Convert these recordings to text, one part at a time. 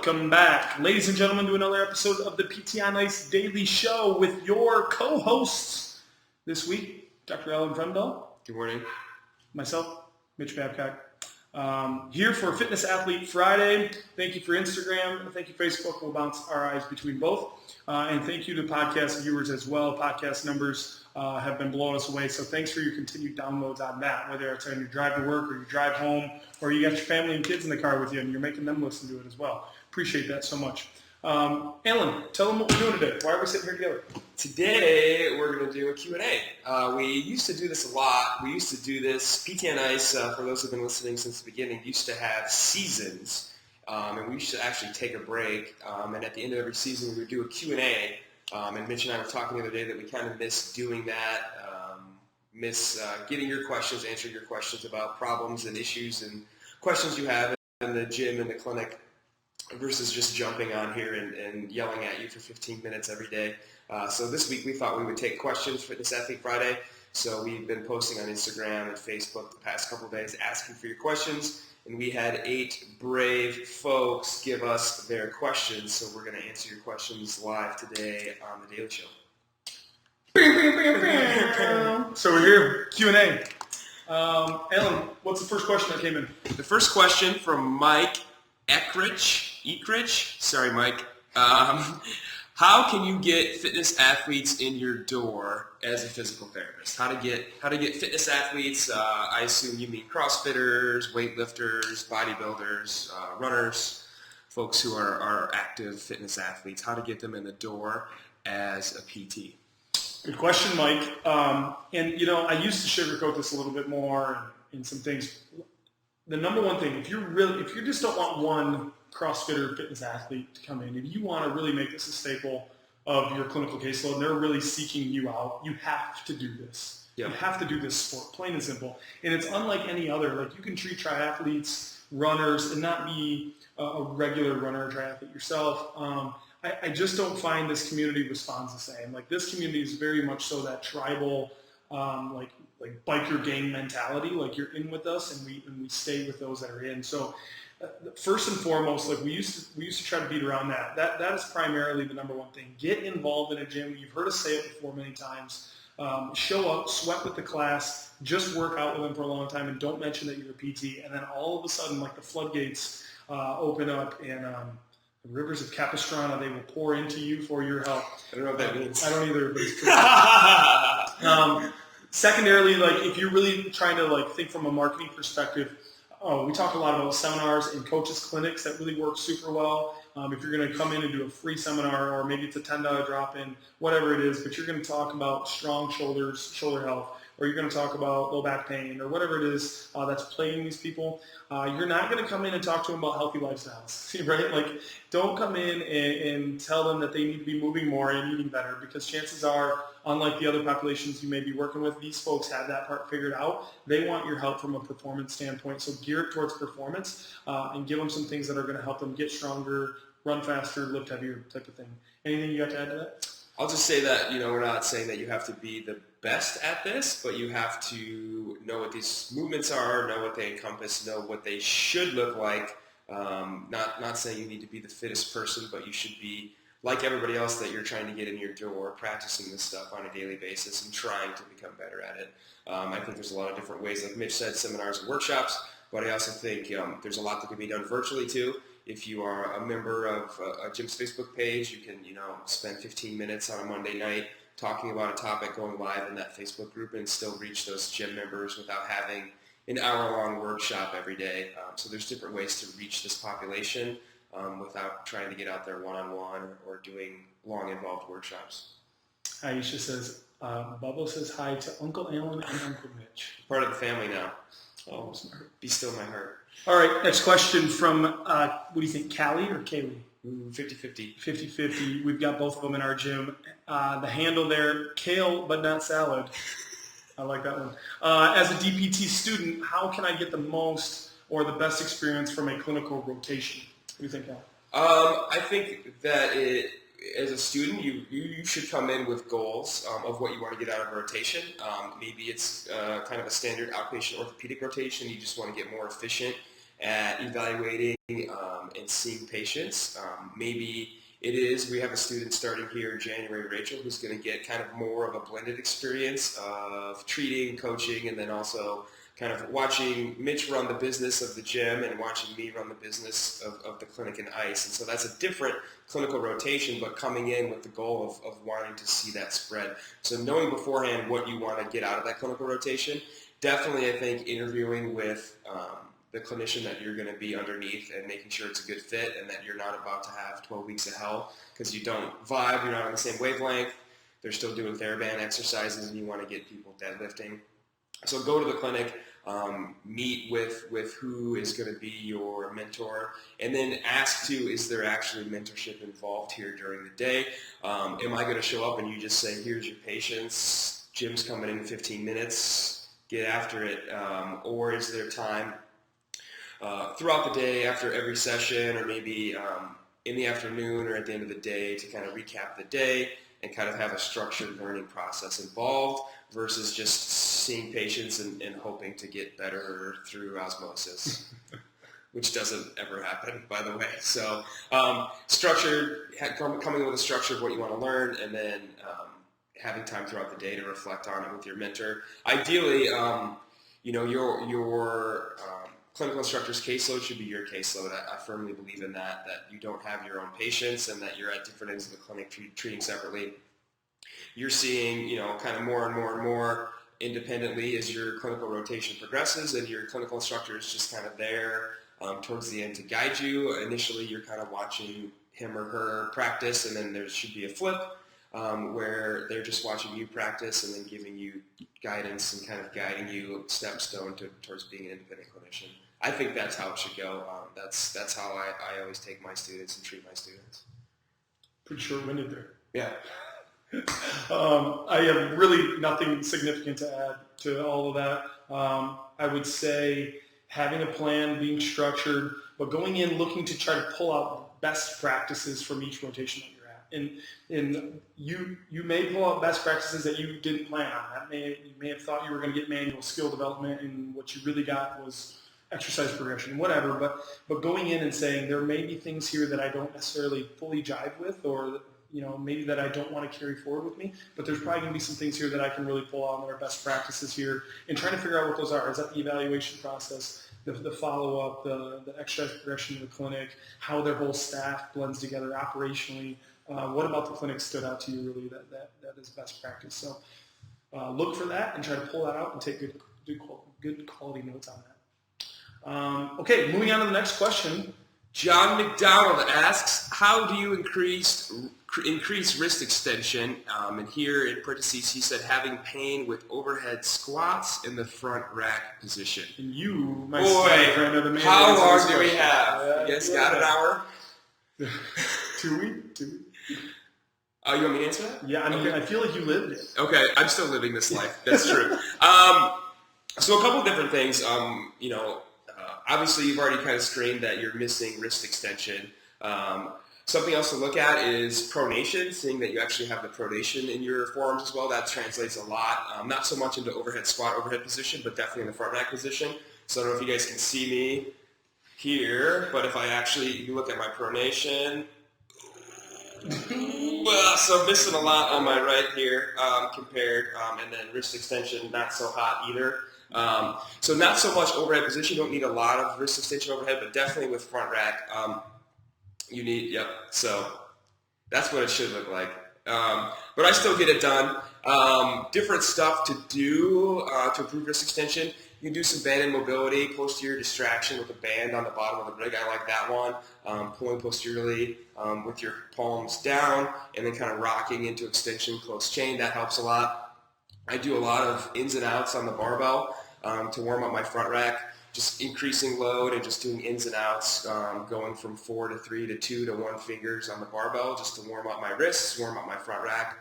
Welcome back, ladies and gentlemen, to another episode of the PT on Ice Daily Show with your co-hosts this week, Dr. Alan Fremdahl. Good morning. Myself, Mitch Babcock. Here for Fitness Athlete Friday. Thank you for Instagram. Thank you, Facebook. We'll bounce our eyes between both. And thank you to podcast viewers as well. Podcast numbers have been blowing us away. So thanks for your continued downloads on that, whether it's on your drive to work or your drive home, or you got your family and kids in the car with you and you're making them listen to it as well. Appreciate that so much. Alan, tell them what we're doing today. Why are we sitting here together? Today, we're going to do a Q&A. We used to do this a lot. We used to do this. PT on Ice, for those who have been listening since the beginning, used to have seasons. And we used to actually take a break. And at the end of every season, we would do a Q&A. And Mitch and I were talking the other day that we kind of miss doing that, miss getting your questions, answering your questions about problems and issues and questions you have in the gym and the clinic, versus just jumping on here and yelling at you for 15 minutes every day. So this week we thought we would take questions for Fitness Athlete Friday. So we've been posting on Instagram and Facebook the past couple of days asking for your questions. And we had 8 brave folks give us their questions. So we're going to answer your questions live today on The Daily Show. So we're here, Q&A. Alan, what's the first question that came in? The first question from Mike Eckrich. Sorry, Mike. How can you get fitness athletes in your door as a physical therapist? How to get fitness athletes? I assume you mean CrossFitters, weightlifters, bodybuilders, runners, folks who are active fitness athletes. How to get them in the door as a PT? Good question, Mike. And I used to sugarcoat this a little bit more in some things. The number one thing, if you just don't want one CrossFitter fitness athlete to come in, if you want to really make this a staple of your clinical caseload, and they're really seeking you out, you have to do this. Yep. You have to do this sport, plain and simple. And it's unlike any other. Like, you can treat triathletes, runners, and not be a regular runner or triathlete yourself. I just don't find this community responds the same. Like, this community is very much so that tribal, like biker gang mentality. Like, you're in with us, and we stay with those that are in. So first and foremost, like, we used to try to beat around that. That is primarily the number one thing. Get involved in a gym. You've heard us say it before many times. Show up, sweat with the class, just work out with them for a long time, and don't mention that you're a PT. And then all of a sudden, like, the floodgates open up, and the rivers of Capistrano, they will pour into you for your help. I don't know what that means. I don't either, but it's secondarily, like, if you're really trying to, like, think from a marketing perspective, we talk a lot about seminars and coaches clinics that really work super well. If you're going to come in and do a free seminar, or maybe it's a $10 drop-in, whatever it is, but you're going to talk about strong shoulders, shoulder health, or you're going to talk about low back pain, or whatever it is that's plaguing these people, you're not going to come in and talk to them about healthy lifestyles, right? Like, don't come in and tell them that they need to be moving more and eating better, because chances are, unlike the other populations you may be working with, these folks have that part figured out. They want your help from a performance standpoint, so gear it towards performance and give them some things that are going to help them get stronger, run faster, lift heavier, type of thing. Anything you got to add to that? I'll just say that, we're not saying that you have to be the best at this, but you have to know what these movements are, know what they encompass, know what they should look like. Not saying you need to be the fittest person, but you should be like everybody else that you're trying to get in your door, practicing this stuff on a daily basis and trying to become better at it. I think there's a lot of different ways, like Mitch said, seminars and workshops, but I also think there's a lot that can be done virtually too. If you are a member of a gym's Facebook page, you can, spend 15 minutes on a Monday night talking about a topic, going live in that Facebook group, and still reach those gym members without having an hour-long workshop every day. So there's different ways to reach this population without trying to get out there one-on-one or doing long, involved workshops. Aisha says, Bubba says hi to Uncle Alan and Uncle Mitch. Part of the family now. Oh, be still my heart. All right, next question from, what do you think, Callie or Kaylee? 50-50. 50-50. We've got both of them in our gym. The handle there, kale but not salad. I like that one. As a DPT student, how can I get the most or the best experience from a clinical rotation? What do you think, Cal? I think that as a student, you should come in with goals of what you want to get out of a rotation. Maybe it's kind of a standard outpatient orthopedic rotation. You just want to get more efficient at evaluating and seeing patients. Maybe we have a student starting here in January, Rachel, who's going to get kind of more of a blended experience of treating, coaching, and then also kind of watching Mitch run the business of the gym and watching me run the business of the clinic and ice. And so that's a different clinical rotation, but coming in with the goal of wanting to see that spread. So knowing beforehand what you want to get out of that clinical rotation, definitely I think interviewing with the clinician that you're going to be underneath and making sure it's a good fit and that you're not about to have 12 weeks of hell because you don't vibe, you're not on the same wavelength, they're still doing TheraBand exercises and you want to get people deadlifting. So go to the clinic, meet with who is going to be your mentor, and then ask too, is there actually mentorship involved here during the day? Am I going to show up and you just say, here's your patients, gym's coming in 15 minutes, get after it, or is there time throughout the day after every session or maybe in the afternoon or at the end of the day to kind of recap the day and kind of have a structured learning process involved versus just seeing patients and hoping to get better through osmosis, which doesn't ever happen, by the way. So structured, coming with a structure of what you want to learn and then having time throughout the day to reflect on it with your mentor. Ideally, your clinical instructor's caseload should be your caseload. I firmly believe in that you don't have your own patients and that you're at different ends of the clinic treating separately. You're seeing, kind of more and more and more independently as your clinical rotation progresses and your clinical instructor is just kind of there towards the end to guide you. Initially, you're kind of watching him or her practice and then there should be a flip where they're just watching you practice and then giving you guidance and kind of guiding you stepstone towards being an independent clinician. I think that's how it should go. That's how I always take my students and treat my students. Pretty short-winded there. Yeah. I have really nothing significant to add to all of that. I would say having a plan, being structured, but going in looking to try to pull out best practices from each rotation that you're at. And you may pull out best practices that you didn't plan on. You may have thought you were going to get manual skill development, and what you really got was exercise progression, whatever. But going in and saying there may be things here that I don't necessarily fully jive with, or maybe that I don't want to carry forward with me, but there's probably going to be some things here that I can really pull out that are best practices here, and trying to figure out what those are. Is that the evaluation process, the follow-up, the exercise progression in the clinic, how their whole staff blends together operationally? What about the clinic stood out to you really that is best practice? So look for that and try to pull that out and take good quality notes on that. Okay, moving on to the next question. John McDonald asks, how do you increase wrist extension? And here in parentheses, he said having pain with overhead squats in the front rack position. And you, my friend, are the man. How long do we have? You guys got an hour? 2 weeks? 2 weeks. You want me to answer that? Yeah, I feel like you lived it. Okay, I'm still living this life. That's true. So a couple of different things. Obviously, you've already kind of screened that you're missing wrist extension. Something else to look at is pronation, seeing that you actually have the pronation in your forearms as well. That translates a lot, not so much into overhead squat, overhead position, but definitely in the front rack position. So I don't know if you guys can see me here, but if you look at my pronation, so missing a lot on my right here compared, and then wrist extension, not so hot either. So not so much overhead position. You don't need a lot of wrist extension overhead, but definitely with front rack, you need, so that's what it should look like. But I still get it done. Different stuff to do to improve wrist extension. You can do some band and mobility, posterior distraction with a band on the bottom of the rig. I like that one. Pulling posteriorly with your palms down and then kind of rocking into extension, close chain. That helps a lot. I do a lot of ins and outs on the barbell to warm up my front rack. Just increasing load and just doing ins and outs, going from 4 to 3 to 2 to 1 fingers on the barbell just to warm up my wrists, warm up my front rack.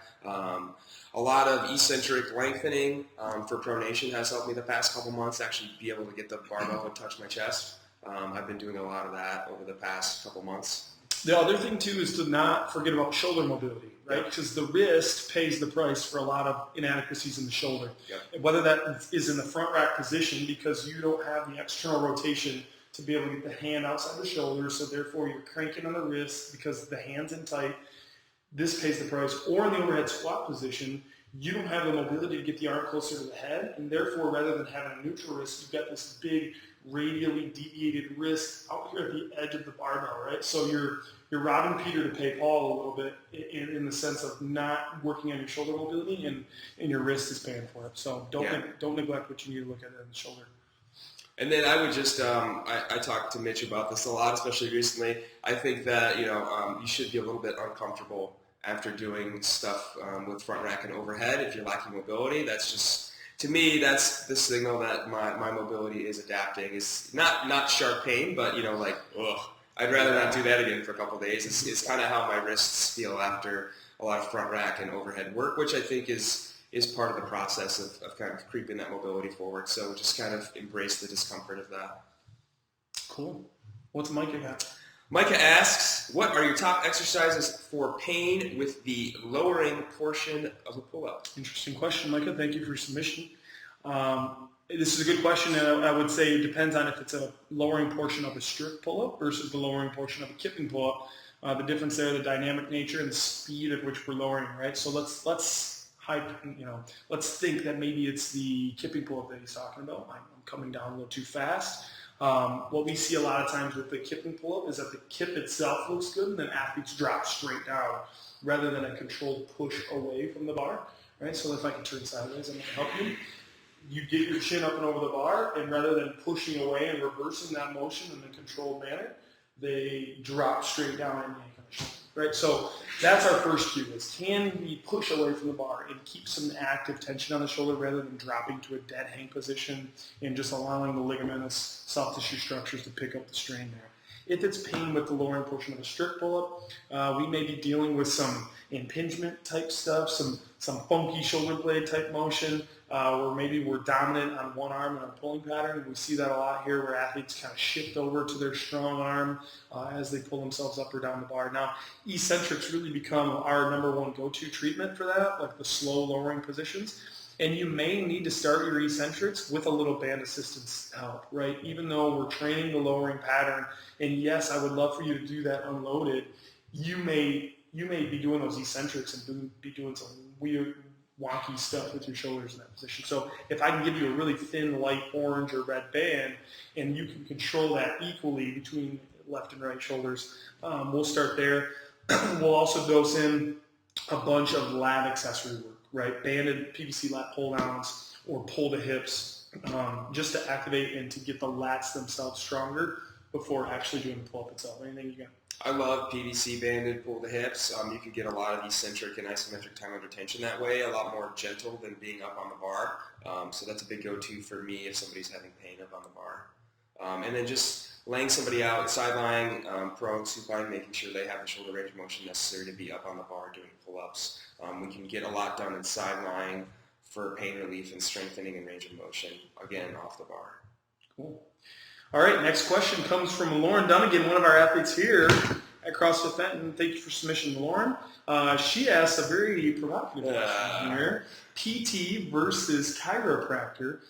A lot of eccentric lengthening for pronation has helped me the past couple months actually be able to get the barbell and touch my chest. I've been doing a lot of that over the past couple months. The other thing, too, is to not forget about shoulder mobility, right? Because the wrist pays the price for a lot of inadequacies in the shoulder. Yep. And whether that is in the front rack position because you don't have the external rotation to be able to get the hand outside the shoulder, so therefore you're cranking on the wrist because the hand's in tight. This pays the price. Or in the overhead squat position, you don't have the mobility to get the arm closer to the head, and therefore rather than having a neutral wrist, you've got this big radially deviated wrist out here at the edge of the barbell, right? So you're robbing Peter to pay Paul a little bit in the sense of not working on your shoulder mobility, and your wrist is paying for it. So don't neglect what you need to look at in the shoulder. And then I would just, I talked to Mitch about this a lot, especially recently. I think that, you should be a little bit uncomfortable after doing stuff with front rack and overhead. If you're lacking mobility, that's just, to me, that's the signal that my mobility is adapting. Is not sharp pain, but, ugh, I'd rather not do that again for a couple of days. It's kind of how my wrists feel after a lot of front rack and overhead work, which I think is part of the process of kind of creeping that mobility forward. So just kind of embrace the discomfort of that. Cool. What's Micah got? Micah asks, what are your top exercises for pain with the lowering portion of a pull-up? Interesting question, Micah. Thank you for your submission. This is a good question, and I would say it depends on if it's a lowering portion of a strict pull-up versus the lowering portion of a kipping pull-up. The difference there, the dynamic nature and the speed at which we're lowering, right? So let's think that maybe it's the kipping pull-up that he's talking about. I'm coming down a little too fast. What we see a lot of times with the kipping pull-up is that the kip itself looks good, and then athletes drop straight down rather than a controlled push away from the bar, right? So if I can turn sideways, I'm going to help you. You get your chin up and over the bar, and rather than pushing away and reversing that motion in a controlled manner, they drop straight down and yank on the shoulder, right? So that's our first cue is, can we push away from the bar and keep some active tension on the shoulder rather than dropping to a dead hang position and just allowing the ligamentous soft tissue structures to pick up the strain there. If it's pain with the lowering portion of a strict pull-up, we may be dealing with some impingement type stuff, some funky shoulder blade type motion, where maybe we're dominant on one arm in our pulling pattern. We see that a lot here where athletes kind of shift over to their strong arm as they pull themselves up or down the bar. Now, eccentrics really become our number one go-to treatment for that, like the slow lowering positions. And you may need to start your eccentrics with a little band assistance help, right? Even though we're training the lowering pattern, and yes, I would love for you to do that unloaded, you may be doing those eccentrics and be doing some weird, wonky stuff with your shoulders in that position. So if I can give you a really thin, light orange or red band, and you can control that equally between left and right shoulders, we'll start there. We'll also dose in a bunch of lat accessory work, right? Banded PVC lat pull downs or pull to hips, just to activate and to get the lats themselves stronger before actually doing the pull-up itself. Anything you got? I love PVC banded pull to hips. You can get a lot of eccentric and isometric time under tension that way, a lot more gentle than being up on the bar. So that's a big go-to for me if somebody's having pain up on the bar. And then just laying somebody out, side-lying, prone, supine, making sure they have the shoulder range of motion necessary to be up on the bar doing pull-ups. We can get a lot done in side-lying for pain relief and strengthening and range of motion, again, off the bar. Cool. All right, next question comes from Lauren Dunnigan, one of our athletes here at CrossFit Fenton. Thank you for submission, Lauren. She asked a very provocative question here. PT versus chiropractor.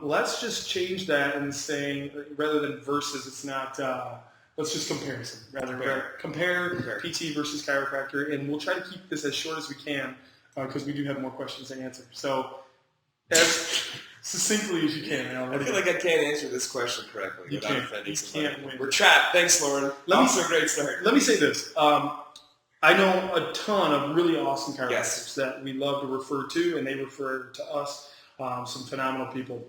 Let's just change that and say, rather than versus, it's not, let's just comparison. Compare PT versus chiropractor, and we'll try to keep this as short as we can because we do have more questions to answer. So as succinctly as you can. I feel like I can't answer this question correctly you without can't, offending you somebody. can't win. We're trapped. Thanks, Lauren. Also a great start. Let me say this. I know a ton of really awesome chiropractors that we love to refer to, and they refer to us, some phenomenal people.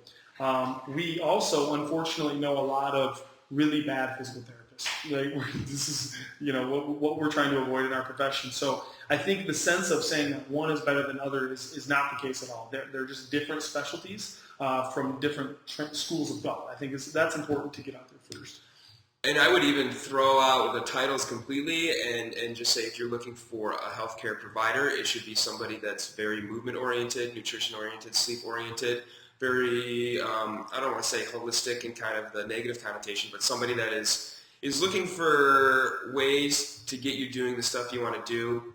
We also, unfortunately, know a lot of really bad physical therapists. This is, what we're trying to avoid in our profession. So I think the sense of saying that one is better than other is not the case at all. They're just different specialties from different schools of thought. I think that's important to get out there first. And I would even throw out the titles completely and just say if you're looking for a healthcare provider, it should be somebody that's very movement-oriented, nutrition-oriented, sleep-oriented, very, I don't want to say holistic in kind of the negative connotation, but somebody that is looking for ways to get you doing the stuff you want to do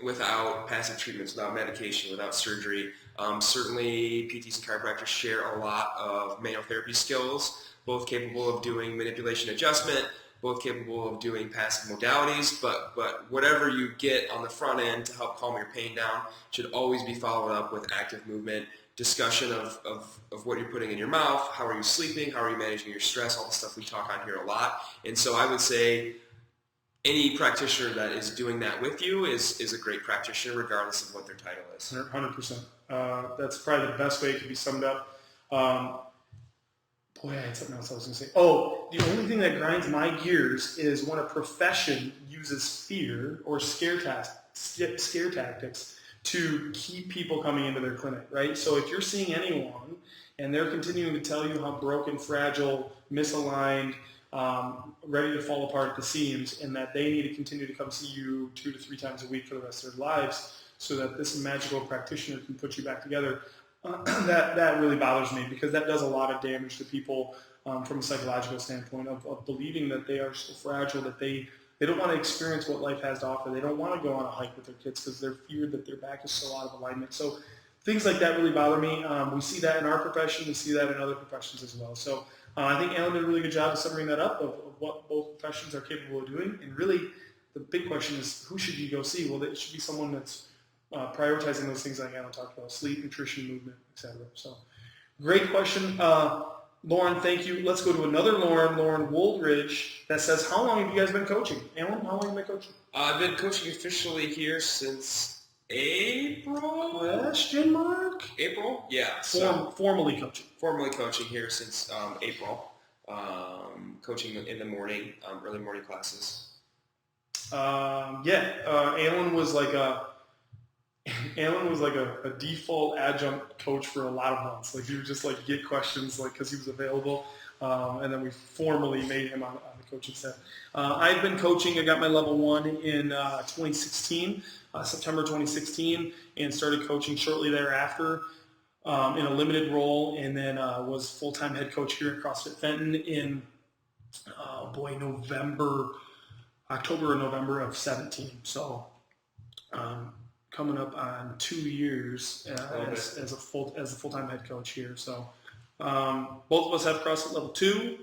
without passive treatments, without medication, without surgery. Certainly, PTs and chiropractors share a lot of manual therapy skills. both capable of doing manipulation adjustment, both capable of doing passive modalities, but whatever you get on the front end to help calm your pain down should always be followed up with active movement, discussion of what you're putting in your mouth, how are you sleeping, how are you managing your stress, all the stuff we talk on here a lot. And so I would say any practitioner that is doing that with you is a great practitioner regardless of what their title is. 100%. That's probably the best way it could be summed up. Boy, I had something else I was going to say. Oh, the only thing that grinds my gears is when a profession uses fear or scare tactics to keep people coming into their clinic, right? So if you're seeing anyone and they're continuing to tell you how broken, fragile, misaligned, ready to fall apart at the seams, and that they need to continue to come see you 2 to 3 times a week for the rest of their lives so that this magical practitioner can put you back together, that really bothers me, because that does a lot of damage to people from a psychological standpoint of believing that they are so fragile that they don't want to experience what life has to offer. They don't want to go on a hike with their kids because they're feared that their back is so out of alignment. So things like that really bother me. We see that in our profession. We see that in other professions as well. So I think Alan did a really good job of summing that up of what both professions are capable of doing. And really, the big question is, who should you go see? Well, it should be someone that's prioritizing those things like Alan talked about: sleep, nutrition, movement, etc. So great question. Lauren, thank you. Let's go to another Lauren Woldridge, that says, how long have you guys been coaching? Alan, how long have you been coaching? I've been coaching officially here since April? Question mark? April? Yeah. Formally coaching. Formally coaching here since April. Coaching in the morning, early morning classes. Alan was like a default adjunct coach for a lot of months. Like, he would just like get questions like because he was available, and then we formally made him on the coaching staff. I've been coaching. I got my level 1 in 2016, September 2016, and started coaching shortly thereafter in a limited role, and then was full-time head coach here at CrossFit Fenton in October or November of 17. So. Coming up on 2 years as a full-time head coach here. So both of us have CrossFit Level 2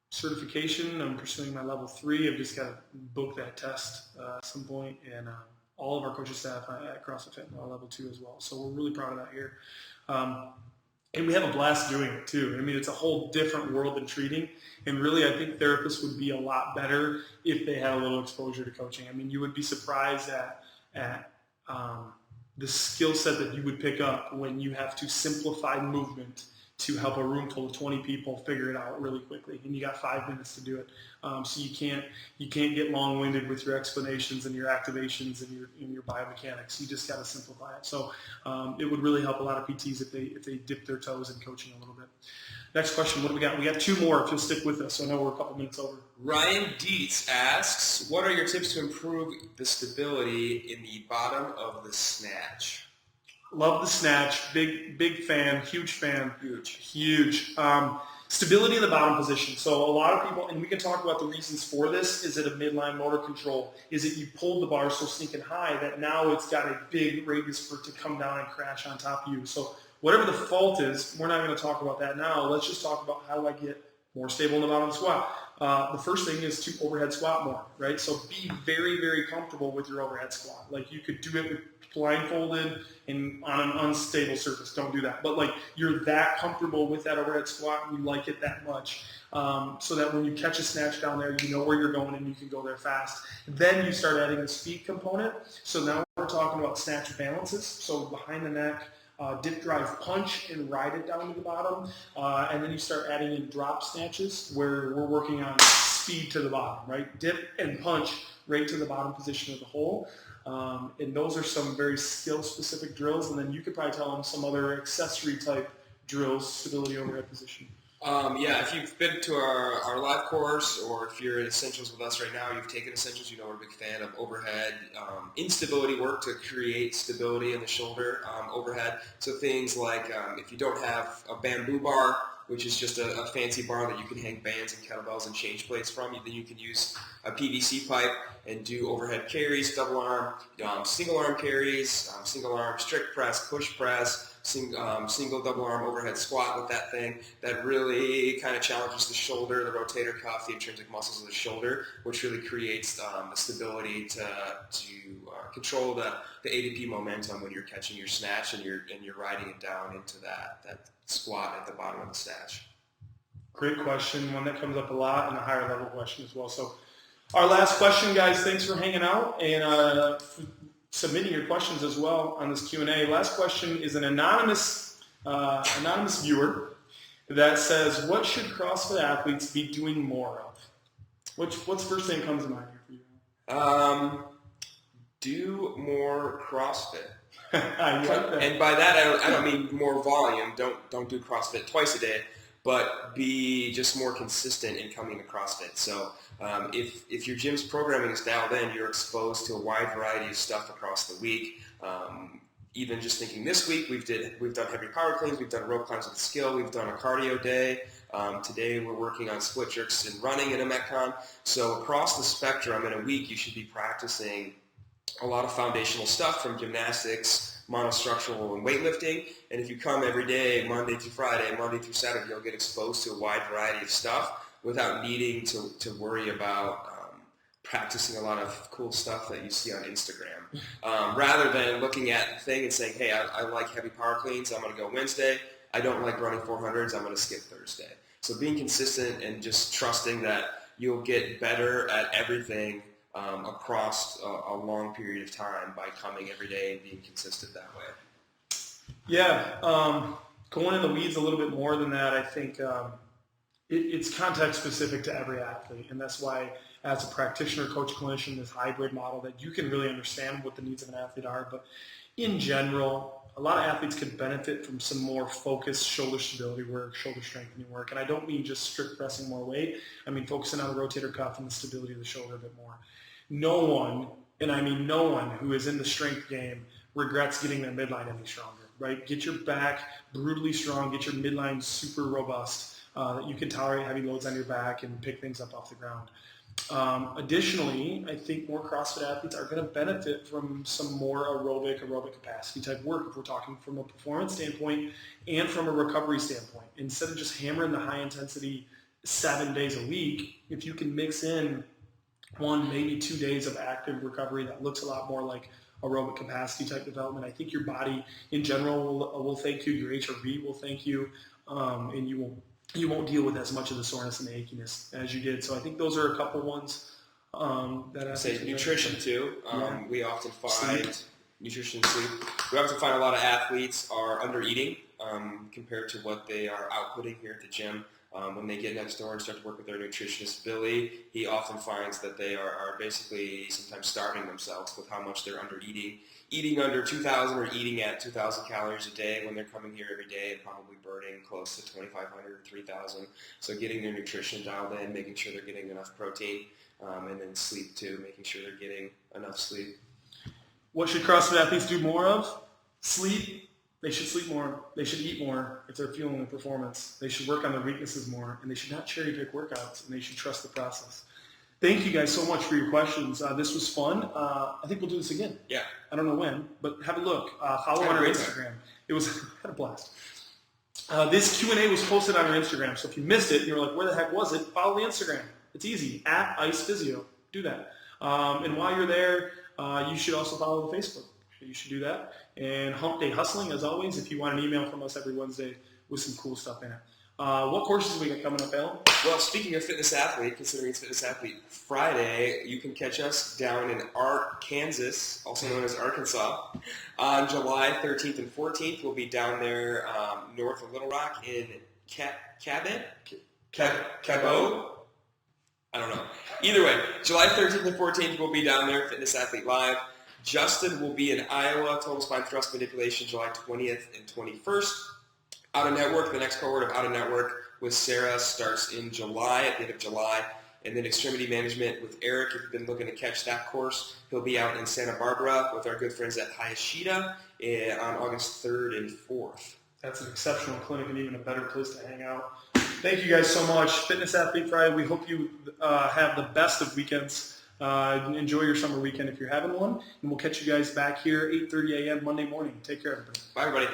certification. I'm pursuing my Level 3. I've just got to book that test at some point. And all of our coaching staff at CrossFit Fitness are Level 2 as well. So we're really proud of that here. And we have a blast doing it too. I mean, it's a whole different world than treating. And really, I think therapists would be a lot better if they had a little exposure to coaching. I mean, you would be surprised at the skill set that you would pick up when you have to simplify movement to help a room full of 20 people figure it out really quickly, and you got 5 minutes to do it. So you can't get long-winded with your explanations and your activations and your biomechanics. You just got to simplify it. So it would really help a lot of PTs if they dip their toes in coaching a little bit. Next question, what do we got? We got 2 more if you'll stick with us. I know we're a couple minutes over. Ryan Dietz asks, what are your tips to improve the stability in the bottom of the snatch? Love the snatch. Big fan. Huge fan. Huge. Stability in the bottom position. So a lot of people, and we can talk about the reasons for this. Is it a midline motor control? Is it you pulled the bar so sneaking high that now it's got a big radius for it to come down and crash on top of you? So whatever the fault is, we're not going to talk about that now. Let's just talk about how do I get more stable in the bottom squat. The first thing is to overhead squat more, right? So be very, very comfortable with your overhead squat. Like, you could do it with blindfolded and on an unstable surface. Don't do that. But like, you're that comfortable with that overhead squat and you like it that much, so that when you catch a snatch down there, you know where you're going and you can go there fast. Then you start adding the speed component. So now we're talking about snatch balances. So behind the neck, dip, drive, punch, and ride it down to the bottom. And then you start adding in drop snatches where we're working on speed to the bottom, right? Dip and punch right to the bottom position of the hole. And those are some very skill-specific drills. And then you could probably tell them some other accessory-type drills, stability overhead position. If you've been to our live course, or if you're in Essentials with us right now, you've taken Essentials, you know we're a big fan of overhead instability work to create stability in the shoulder overhead. So things like if you don't have a bamboo bar which is just a fancy bar that you can hang bands and kettlebells and change plates from. Then you can use a PVC pipe and do overhead carries, double arm, single arm carries, single arm strict press, push press, single double arm overhead squat with that thing. That really kind of challenges the shoulder, the rotator cuff, the intrinsic muscles of the shoulder, which really creates the stability to control the ADP momentum when you're catching your snatch and you're riding it down into that squat at the bottom of the snatch. Great question, one that comes up a lot, and a higher level question as well. So our last question, guys, thanks for hanging out and submitting your questions as well on this Q&A. Last question is an anonymous viewer that says, what should CrossFit athletes be doing more of? What's the first thing that comes to mind here for you? Do more CrossFit. I like that. And by that, I don't mean more volume. Don't do CrossFit twice a day, but be just more consistent in coming to CrossFit. So if your gym's programming is dialed in, you're exposed to a wide variety of stuff across the week. Even just thinking this week, we've done heavy power cleans, we've done rope climbs with skill, we've done a cardio day. Today we're working on split jerks and running in a Metcon. So across the spectrum in a week, you should be practicing a lot of foundational stuff from gymnastics, monostructural, and weightlifting. And if you come every day, Monday through Friday, Monday through Saturday, you'll get exposed to a wide variety of stuff without needing to worry about practicing a lot of cool stuff that you see on Instagram. Rather than looking at the thing and saying, hey, I like heavy power cleans, I'm going to go Wednesday. I don't like running 400s, I'm going to skip Thursday. So being consistent and just trusting that you'll get better at everything across a long period of time by coming every day and being consistent that way. Yeah, going in the weeds a little bit more than that, I think it's context specific to every athlete, and that's why as a practitioner, coach, clinician, this hybrid model that you can really understand what the needs of an athlete are. But in general, a lot of athletes could benefit from some more focused shoulder stability work, shoulder strengthening work, and I don't mean just strict pressing more weight. I mean focusing on the rotator cuff and the stability of the shoulder a bit more. No one, and I mean no one, who is in the strength game regrets getting their midline any stronger, right? Get your back brutally strong, get your midline super robust, that you can tolerate heavy loads on your back and pick things up off the ground. Additionally, I think more CrossFit athletes are going to benefit from some more aerobic capacity type work if we're talking from a performance standpoint and from a recovery standpoint. Instead of just hammering the high intensity 7 days a week, if you can mix in 1, maybe 2 days of active recovery that looks a lot more like aerobic capacity type development, I think your body in general will thank you, your HRV will thank you, and you won't deal with as much of the soreness and the achiness as you did. So I think those are a couple ones that I say nutrition too. Yeah. We often find nutrition sleep. We often find a lot of athletes are under eating compared to what they are outputting here at the gym. When they get next door and start to work with their nutritionist, Billy, he often finds that they are basically sometimes starving themselves with how much they're under eating under 2,000 or eating at 2,000 calories a day when they're coming here every day and probably burning close to 2,500 or 3,000. So getting their nutrition dialed in, making sure they're getting enough protein, and then sleep too, making sure they're getting enough sleep. What should CrossFit athletes do more of? Sleep. They should sleep more. They should eat more if they're fueling the performance. They should work on their weaknesses more, and they should not cherry pick workouts, and they should trust the process. Thank you guys so much for your questions. This was fun. I think we'll do this again. Yeah. I don't know when, but have a look. Follow on our Instagram. It was had a blast. This Q&A was posted on our Instagram, so if you missed it and you're like, where the heck was it? Follow the Instagram. It's easy, @IcePhysio. Do that. And while you're there, you should also follow the Facebook. You should do that. And Hump Day Hustling, as always, if you want an email from us every Wednesday with some cool stuff in it. What courses we got coming up, Alan? Well, speaking of Fitness Athlete, considering it's Fitness Athlete Friday, you can catch us down in Kansas, also known as Arkansas, on July 13th and 14th. We'll be Down there north of Little Rock in Cabot? I don't know. Either way, July 13th and 14th, we'll be down there, Fitness Athlete Live. Justin will be in Iowa, Total Spine Thrust Manipulation, July 20th and 21st. Out of Network, the next cohort of Out of Network with Sarah starts in July, at the end of July. And then Extremity Management with Eric, if you've been looking to catch that course, he'll be out in Santa Barbara with our good friends at Hayashida on August 3rd and 4th. That's an exceptional clinic and even a better place to hang out. Thank you guys so much. Fitness Athlete Friday. We hope you have the best of weekends. Enjoy your summer weekend if you're having one. And we'll catch you guys back here 8:30 a.m. Monday morning. Take care, everybody. Bye, everybody.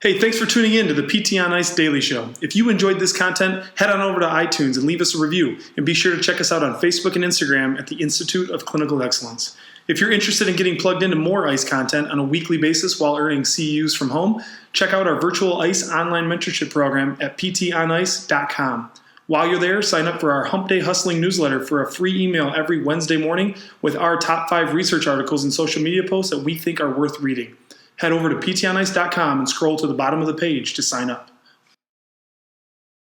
Hey, thanks for tuning in to the PT on Ice Daily Show. If you enjoyed this content, head on over to iTunes and leave us a review. And be sure to check us out on Facebook and Instagram at the Institute of Clinical Excellence. If you're interested in getting plugged into more ICE content on a weekly basis while earning CEUs from home, check out our virtual ICE online mentorship program at ptonice.com. While you're there, sign up for our Hump Day Hustling newsletter for a free email every Wednesday morning with our top 5 research articles and social media posts that we think are worth reading. Head over to ptonice.com and scroll to the bottom of the page to sign up.